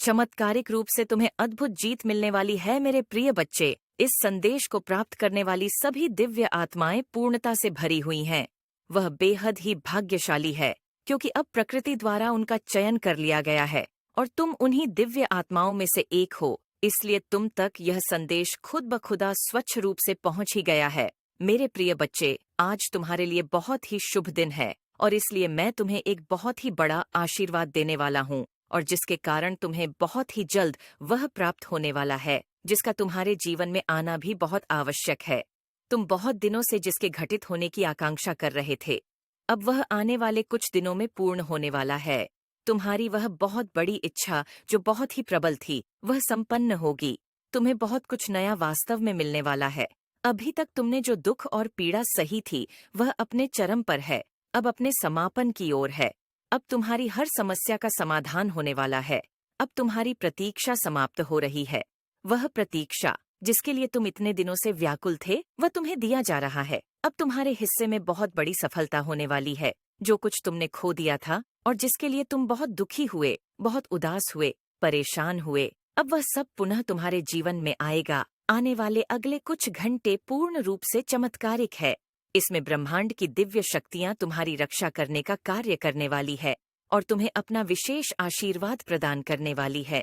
चमत्कारिक रूप से तुम्हें अद्भुत जीत मिलने वाली है मेरे प्रिय बच्चे। इस संदेश को प्राप्त करने वाली सभी दिव्य आत्माएं पूर्णता से भरी हुई हैं। वह बेहद ही भाग्यशाली है, क्योंकि अब प्रकृति द्वारा उनका चयन कर लिया गया है और तुम उन्हीं दिव्य आत्माओं में से एक हो। इसलिए तुम तक यह संदेश खुद ब खुदा स्वच्छ रूप से पहुंच ही गया है। मेरे प्रिय बच्चे, आज तुम्हारे लिए बहुत ही शुभ दिन है और इसलिए मैं तुम्हें एक बहुत ही बड़ा आशीर्वाद देने वाला हूँ, और जिसके कारण तुम्हें बहुत ही जल्द वह प्राप्त होने वाला है जिसका तुम्हारे जीवन में आना भी बहुत आवश्यक है। तुम बहुत दिनों से जिसके घटित होने की आकांक्षा कर रहे थे, अब वह आने वाले कुछ दिनों में पूर्ण होने वाला है। तुम्हारी वह बहुत बड़ी इच्छा जो बहुत ही प्रबल थी, वह संपन्न होगी। तुम्हें बहुत कुछ नया वास्तव में मिलने वाला है। अभी तक तुमने जो दुख और पीड़ा सही थी, वह अपने चरम पर है, अब अपने समापन की ओर है। अब तुम्हारी हर समस्या का समाधान होने वाला है। अब तुम्हारी प्रतीक्षा समाप्त हो रही है। वह प्रतीक्षा जिसके लिए तुम इतने दिनों से व्याकुल थे, वह तुम्हें दिया जा रहा है। अब तुम्हारे हिस्से में बहुत बड़ी सफलता होने वाली है। जो कुछ तुमने खो दिया था और जिसके लिए तुम बहुत दुखी हुए, बहुत उदास हुए, परेशान हुए, अब वह सब पुनः तुम्हारे जीवन में आएगा। आने वाले अगले कुछ घंटे पूर्ण रूप से चमत्कारिक है। इसमें ब्रह्मांड की दिव्य शक्तियां तुम्हारी रक्षा करने का कार्य करने वाली है और तुम्हें अपना विशेष आशीर्वाद प्रदान करने वाली है।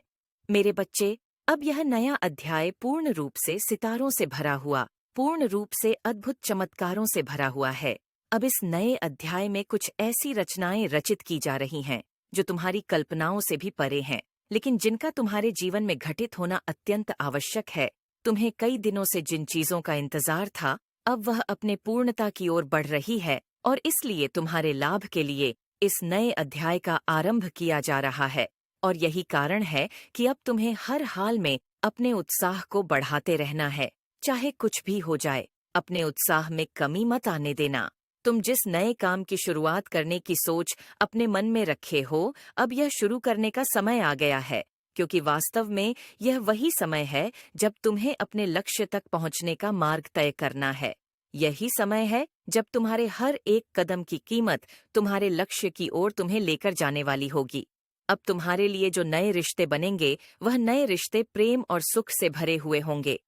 मेरे बच्चे, अब यह नया अध्याय पूर्ण रूप से सितारों से भरा हुआ, पूर्ण रूप से अद्भुत चमत्कारों से भरा हुआ है। अब इस नए अध्याय में कुछ ऐसी रचनाएं रचित की जा रही हैं जो तुम्हारी कल्पनाओं से भी परे हैं, लेकिन जिनका तुम्हारे जीवन में घटित होना अत्यंत आवश्यक है। तुम्हें कई दिनों से जिन चीजों का इंतजार था, अब वह अपने पूर्णता की ओर बढ़ रही है और इसलिए तुम्हारे लाभ के लिए इस नए अध्याय का आरंभ किया जा रहा है। और यही कारण है कि अब तुम्हें हर हाल में अपने उत्साह को बढ़ाते रहना है, चाहे कुछ भी हो जाए। अपने उत्साह में कमी मत आने देना। तुम जिस नए काम की शुरुआत करने की सोच अपने मन में रखे हो, अब यह शुरू करने का समय आ गया है, क्योंकि वास्तव में यह वही समय है जब तुम्हें अपने लक्ष्य तक पहुंचने का मार्ग तय करना है। यही समय है जब तुम्हारे हर एक कदम की कीमत तुम्हारे लक्ष्य की ओर तुम्हें लेकर जाने वाली होगी। अब तुम्हारे लिए जो नए रिश्ते बनेंगे, वह नए रिश्ते प्रेम और सुख से भरे हुए होंगे।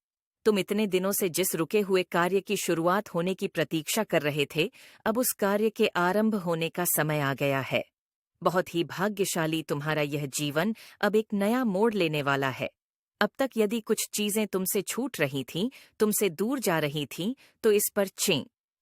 तुम इतने दिनों से जिस रुके हुए कार्य की शुरुआत होने की प्रतीक्षा कर रहे थे, अब उस कार्य के आरंभ होने का समय आ गया है। बहुत ही भाग्यशाली तुम्हारा यह जीवन अब एक नया मोड़ लेने वाला है। अब तक यदि कुछ चीजें तुमसे छूट रही थीं, तुमसे दूर जा रही थीं, तो इस पर